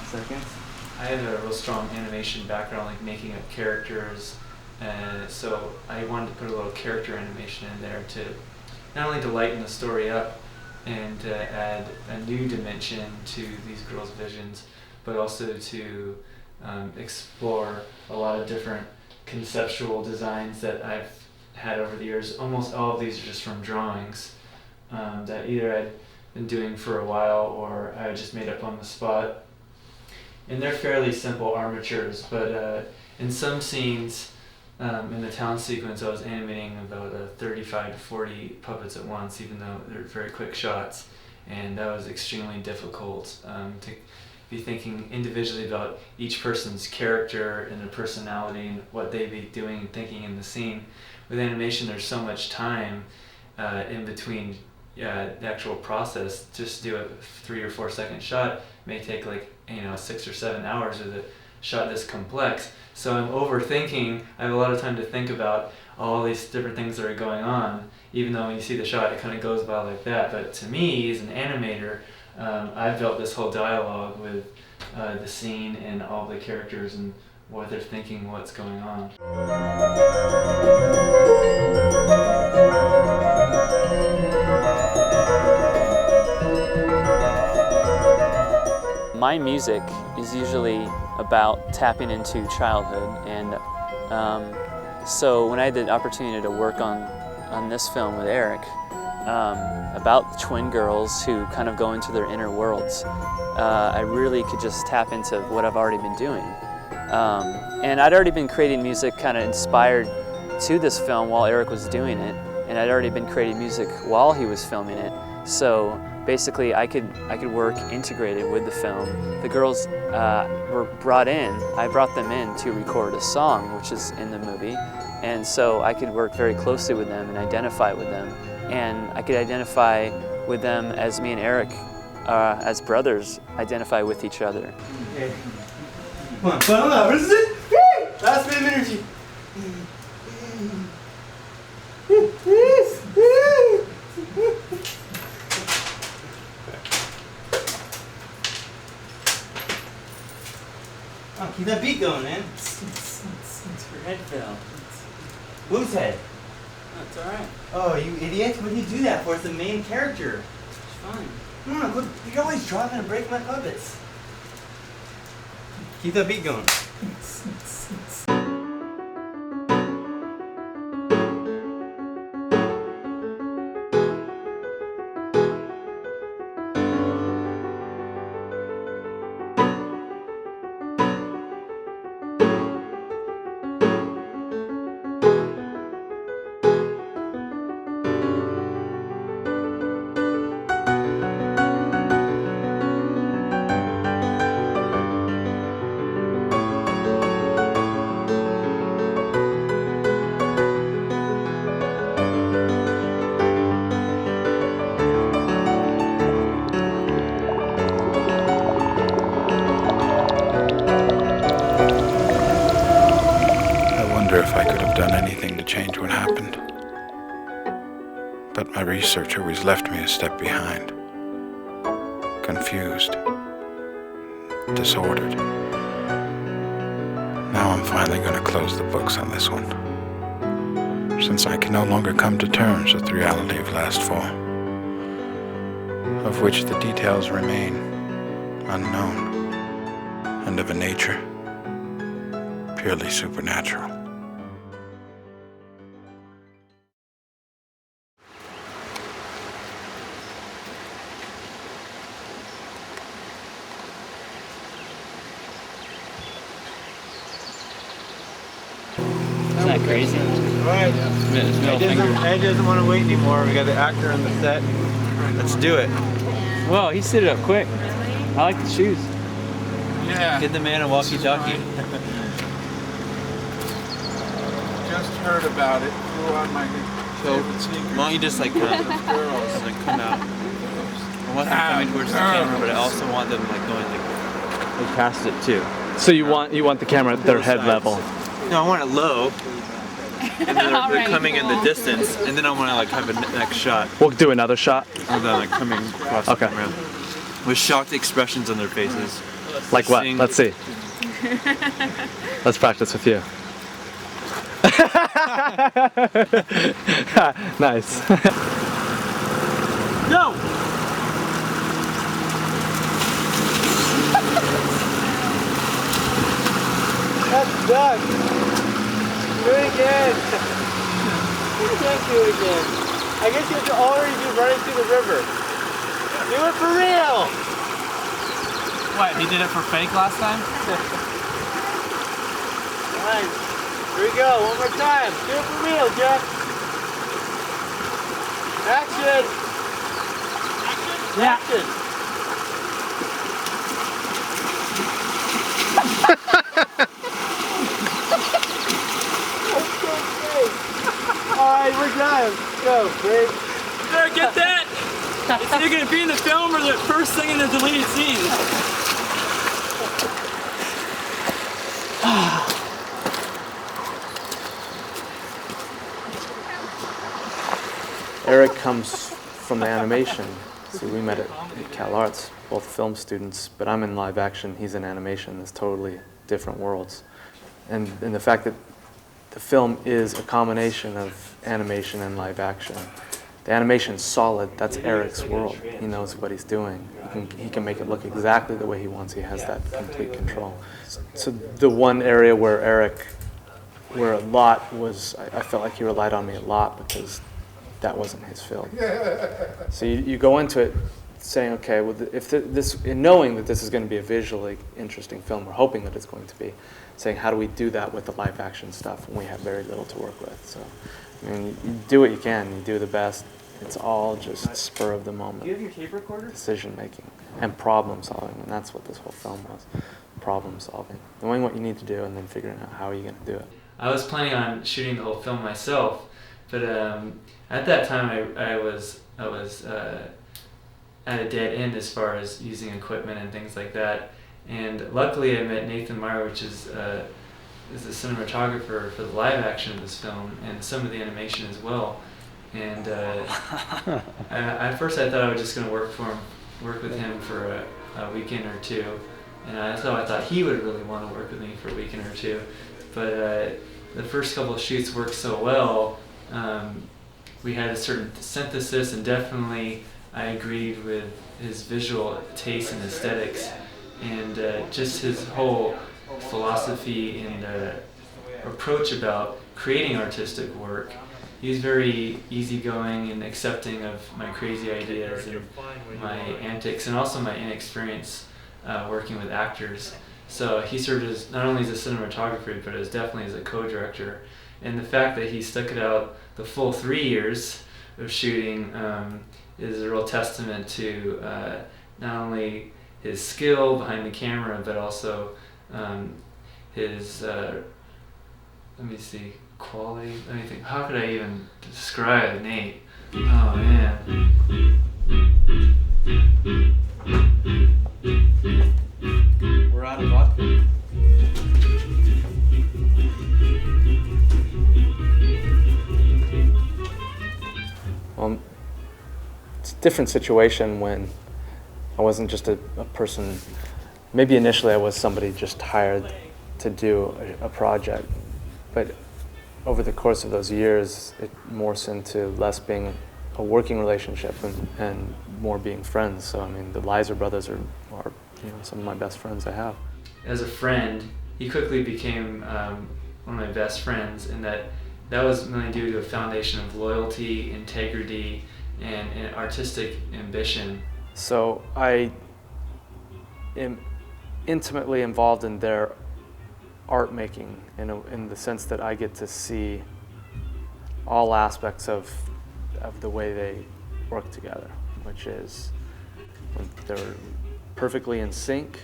seconds. I have a real strong animation background, like making up characters, and so I wanted to put a little character animation in there to not only to lighten the story up and to add a new dimension to these girls' visions, but also to explore a lot of different conceptual designs that I've had over the years. Almost all of these are just from drawings that either I'd been doing for a while or I just made up on the spot. And they're fairly simple armatures, but in some scenes, in the town sequence, I was animating about 35 to 40 puppets at once, even though they're very quick shots, and that was extremely difficult to be thinking individually about each person's character and their personality and what they'd be doing and thinking in the scene. With animation, there's so much time in between the actual process. Just to do a 3 or 4 second shot may take 6 or 7 hours with a shot this complex. So I'm overthinking. I have a lot of time to think about all these different things that are going on, even though when you see the shot it kind of goes by like that. But to me, as an animator, I've built this whole dialogue with the scene and all the characters and what they're thinking, what's going on. My music is usually about tapping into childhood, and so when I had the opportunity to work on this film with Eric, about the twin girls who kind of go into their inner worlds, I really could just tap into what I've already been doing. And I'd already been creating music kind of inspired to this film while Eric was doing it, and I'd already been creating music while he was filming it. So basically I could work integrated with the film. The girls were brought in, I brought them in to record a song which is in the movie, and so I could work very closely with them and identify with them. And I could identify with them as me and Eric, as brothers, identify with each other. Okay. Come on, funnel out. What is it? Woo! Last bit of energy. Oh, keep that beat going, man. Your head fell. Whose head? Oh, it's alright. Oh, you idiot. What do you do that for? It's the main character. It's fine. Come on, look, you're always dropping and breaking my puppets. Keep that beat going. If I could have done anything to change what happened. But my research always left me a step behind. Confused. Disordered. Now I'm finally going to close the books on this one. Since I can no longer come to terms with the reality of last fall, of which the details remain unknown, and of a nature purely supernatural. Isn't that crazy? Alright. Ed doesn't want to wait anymore. We got the actor on the set. Let's do it. Whoa, he stood it up quick. I like the shoes. Yeah. Get the man a walkie-talkie. Just heard about it. Threw on my favorite sneakers. Why don't you just like come out? I want them coming towards the camera, but I also want them like going like past it too. So you want the camera at their head level? No, I want it low. And then they're coming in the distance, and then I want to like have a next shot. We'll do another shot. Of them like coming across the camera with shocked expressions on their faces. Like what? Sing. Let's see. Let's practice with you. Nice. No! That's done. Do it again. You can't do it again. I guess you have to already be running through the river. Do it for real. What, he did it for fake last time? Fine. Here we go. One more time. Do it for real, Jeff. Action. Yeah. Action. Alright, we're done. Go, Greg. There, get that! It's either going to be in the film or the first thing in the deleted scene. Eric comes from the animation. See, we met at Cal Arts, both film students, but I'm in live action, he's in animation. It's totally different worlds. And the fact that the film is a combination of animation and live action. The animation's solid, that's Eric's world. He knows what he's doing. He can make it look exactly the way he wants. He has that complete control. So the one area where Eric, where a lot was, I felt like he relied on me a lot because that wasn't his field. So you go into it saying, okay, well, if this, knowing that this is going to be a visually interesting film, we're hoping that it's going to be, saying how do we do that with the live action stuff when we have very little to work with. So, I mean, you do what you can, you do the best. It's all just spur of the moment. Do you have your tape recorder? Decision making and problem solving, and that's what this whole film was. Problem solving. Knowing what you need to do and then figuring out how are you going to do it. I was planning on shooting the whole film myself, but at that time I was at a dead end as far as using equipment and things like that. And luckily I met Nathan Meyer, which is the cinematographer for the live action of this film and some of the animation as well. And at first I thought I was just going to work with him for a weekend or two, and I thought he would really want to work with me for a weekend or two. But the first couple of shoots worked so well. We had a certain synthesis, and definitely I agreed with his visual taste and aesthetics, and just his whole philosophy and approach about creating artistic work. He's very easygoing and accepting of my crazy ideas and my antics, and also my inexperience working with actors. So he served as not only as a cinematographer, but as definitely as a co-director. And the fact that he stuck it out the full 3 years of shooting is a real testament to not only his skill behind the camera, but also his, let me see, quality. Let me think, how could I even describe Nate? Oh man. We're out of vodka. Well, it's a different situation when I wasn't just a person. Maybe initially I was somebody just hired to do a project, but over the course of those years, it morphs into less being a working relationship and more being friends. So I mean, the Leiser brothers are some of my best friends I have. As a friend, he quickly became one of my best friends, and that was mainly due to a foundation of loyalty, integrity, and artistic ambition. So I am intimately involved in their art making in the sense that I get to see all aspects of the way they work together, which is when they're perfectly in sync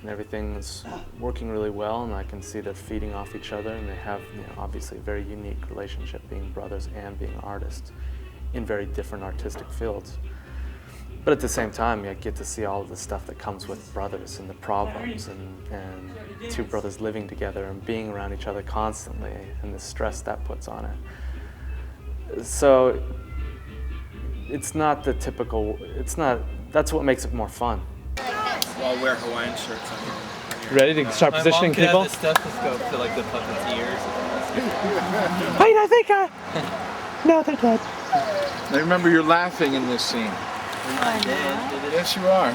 and everything's working really well, and I can see they're feeding off each other, and they have obviously a very unique relationship, being brothers and being artists in very different artistic fields. But at the same time, I get to see all of the stuff that comes with brothers and the problems and two brothers living together and being around each other constantly and the stress that puts on it. So it's not the typical, that's what makes it more fun. I'll wear Hawaiian shirts on your Ready to start positioning people? My mom could have the stethoscope to like the puppet's ears. Wait, I think no, they're dead. I remember you're laughing in this scene. I did. Yes, you are.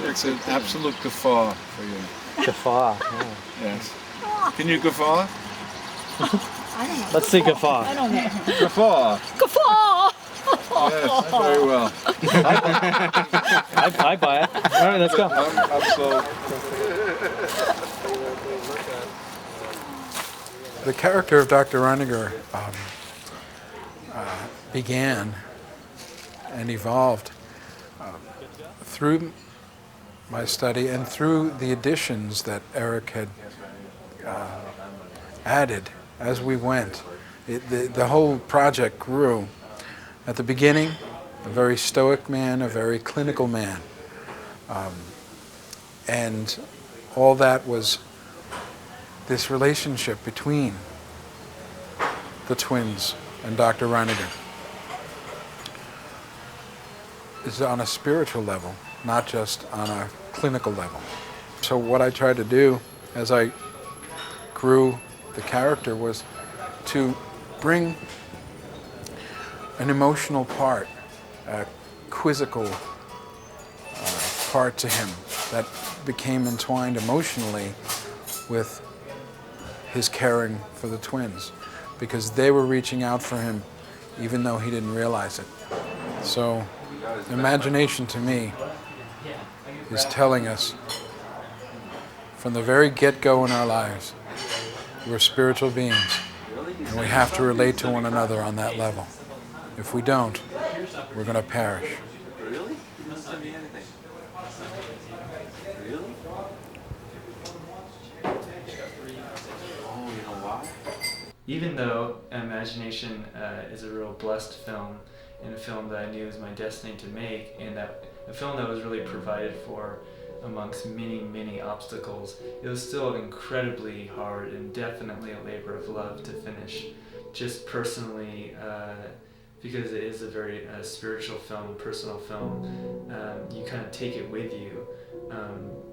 It's an absolute guffaw for you. Guffaw. Yeah. Yes. Can you guffaw? Let's see guffaw. Guffaw. Guffaw! Yes, very well. I buy it. All right, let's go. I'm sold. The character of Dr. Reiniger began and evolved through my study and through the additions that Eric had added as we went. The whole project grew. At the beginning, a very stoic man, a very clinical man. And all that was this relationship between the twins and Dr. Reiniger is on a spiritual level, not just on a clinical level. So what I tried to do as I grew the character was to bring an emotional part, a quizzical part to him that became entwined emotionally with his caring for the twins, because they were reaching out for him even though he didn't realize it. So imagination to me is telling us from the very get-go in our lives, we're spiritual beings and we have to relate to one another on that level. If we don't, we're going to perish. Really? You must send me anything. Really? Oh, you know why? Even though Imagination is a real blessed film, and a film that I knew was my destiny to make, and that a film that was really provided for amongst many, many obstacles, it was still incredibly hard and definitely a labor of love to finish. Just personally, because it is a very spiritual film, personal film, you kind of take it with you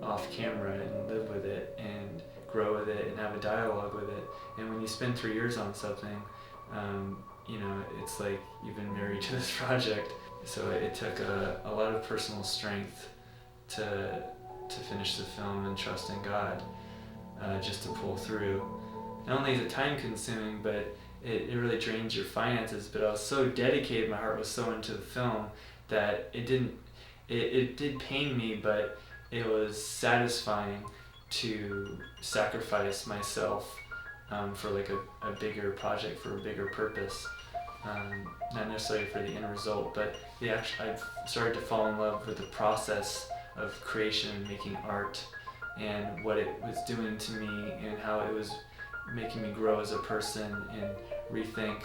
off camera and live with it and grow with it and have a dialogue with it. And when you spend 3 years on something, you know, it's like you've been married to this project. So it took a lot of personal strength to finish the film and trust in God, just to pull through. Not only is it time consuming, but it really drains your finances, but I was so dedicated, my heart was so into the film that it did pain me, but it was satisfying to sacrifice myself for like a bigger project, for a bigger purpose. Not necessarily for the end result, but I started to fall in love with the process of creation and making art, and what it was doing to me, and how it was making me grow as a person and rethink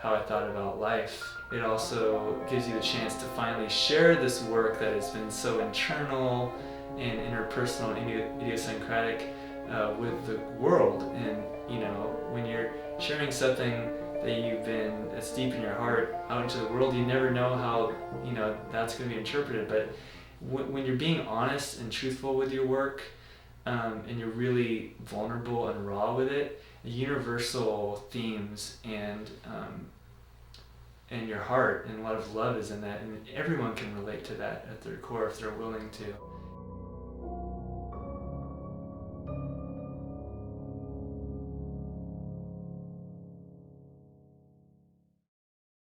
how I thought about life. It also gives you the chance to finally share this work that has been so internal and interpersonal and idiosyncratic with the world. And you know, when you're sharing something that's deep in your heart out into the world, you never know how, you know, that's going to be interpreted. But when you're being honest and truthful with your work, and you're really vulnerable and raw with it, the universal themes and your heart and a lot of love is in that, and everyone can relate to that at their core if they're willing to.